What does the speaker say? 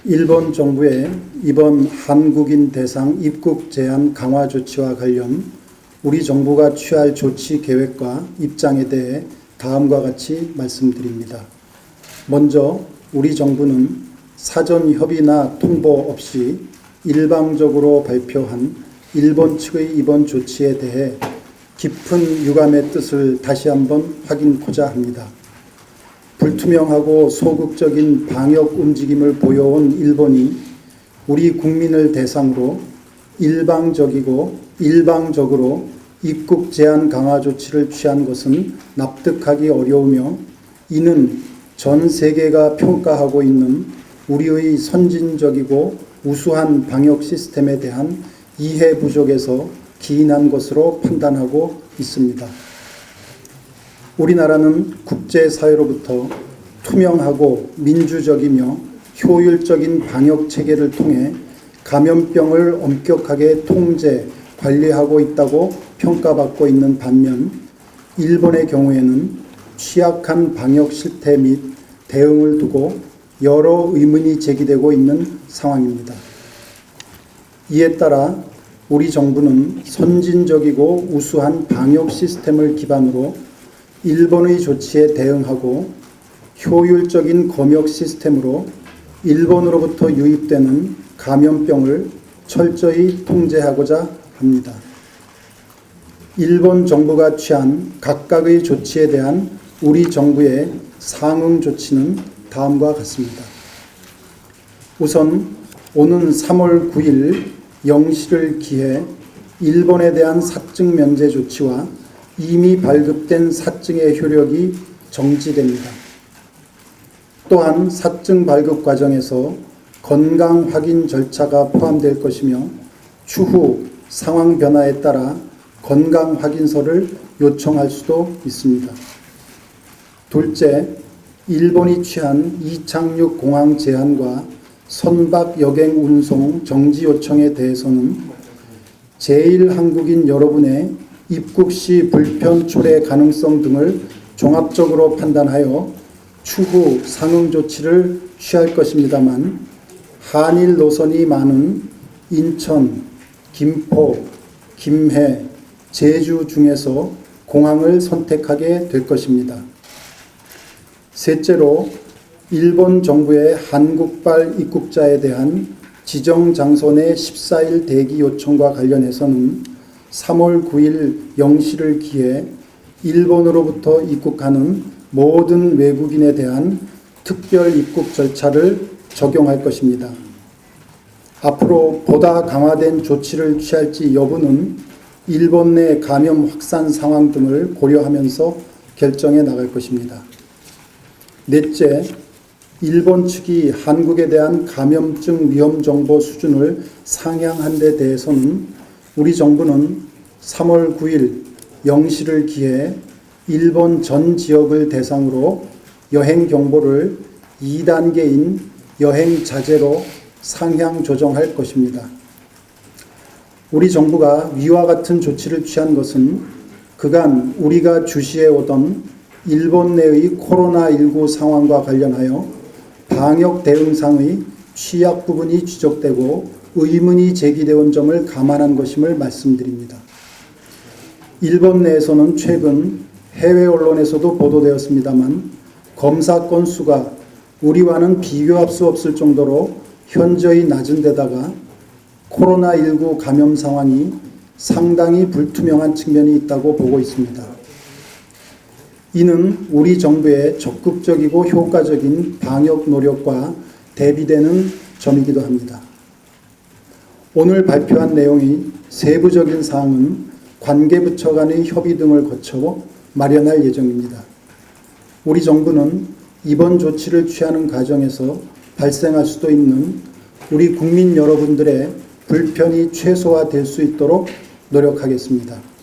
일본 정부의 이번 한국인 대상 입국 제한 강화 조치와 관련 우리 정부가 취할 조치 계획과 입장에 대해 다음과 같이 말씀드립니다. 먼저 우리 정부는 사전 협의나 통보 없이 일방적으로 발표한 일본 측의 이번 조치에 대해 깊은 유감의 뜻을 다시 한번 확인코자 합니다. 불투명하고 소극적인 방역 움직임을 보여온 일본이 우리 국민을 대상으로 일방적으로 입국 제한 강화 조치를 취한 것은 납득하기 어려우며, 이는 전 세계가 평가하고 있는 우리의 선진적이고 우수한 방역 시스템에 대한 이해 부족에서 기인한 것으로 판단하고 있습니다. 우리나라는 국제사회로부터 투명하고 민주적이며 효율적인 방역 체계를 통해 감염병을 엄격하게 통제, 관리하고 있다고 평가받고 있는 반면, 일본의 경우에는 취약한 방역 실태 및 대응을 두고 여러 의문이 제기되고 있는 상황입니다. 이에 따라 우리 정부는 선진적이고 우수한 방역 시스템을 기반으로 일본의 조치에 대응하고 효율적인 검역 시스템으로 일본으로부터 유입되는 감염병을 철저히 통제하고자 합니다. 일본 정부가 취한 각각의 조치에 대한 우리 정부의 상응 조치는 다음과 같습니다. 우선 오는 3월 9일 0시를 기해 일본에 대한 사증 면제 조치와 이미 발급된 사증의 효력이 정지됩니다. 또한 사증 발급 과정에서 건강 확인 절차가 포함될 것이며, 추후 상황 변화에 따라 건강 확인서를 요청할 수도 있습니다. 둘째, 일본이 취한 이착륙 공항 제한과 선박 여객 운송 정지 요청에 대해서는 제1한국인 여러분의 입국 시 불편 초래 가능성 등을 종합적으로 판단하여 추후 상응 조치를 취할 것입니다만, 한일 노선이 많은 인천, 김포, 김해, 제주 중에서 공항을 선택하게 될 것입니다. 셋째로, 일본 정부의 한국발 입국자에 대한 지정 장소 내 14일 대기 요청과 관련해서는 3월 9일 0시를 기해 일본으로부터 입국하는 모든 외국인에 대한 특별 입국 절차를 적용할 것입니다. 앞으로 보다 강화된 조치를 취할지 여부는 일본 내 감염 확산 상황 등을 고려하면서 결정해 나갈 것입니다. 넷째, 일본 측이 한국에 대한 감염증 위험 정보 수준을 상향한 데 대해서는 우리 정부는 3월 9일 0시를 기해 일본 전 지역을 대상으로 여행 경보를 2단계인 여행 자제로 상향 조정할 것입니다. 우리 정부가 위와 같은 조치를 취한 것은 그간 우리가 주시해 오던 일본 내의 코로나19 상황과 관련하여 방역 대응상의 취약 부분이 지적되고 의문이 제기되어 온 점을 감안한 것임을 말씀드립니다. 일본 내에서는 최근 해외 언론에서도 보도되었습니다만, 검사 건수가 우리와는 비교할 수 없을 정도로 현저히 낮은 데다가 코로나19 감염 상황이 상당히 불투명한 측면이 있다고 보고 있습니다. 이는 우리 정부의 적극적이고 효과적인 방역 노력과 대비되는 점이기도 합니다. 오늘 발표한 내용의 세부적인 사항은 관계부처 간의 협의 등을 거쳐 마련할 예정입니다. 우리 정부는 이번 조치를 취하는 과정에서 발생할 수도 있는 우리 국민 여러분들의 불편이 최소화될 수 있도록 노력하겠습니다.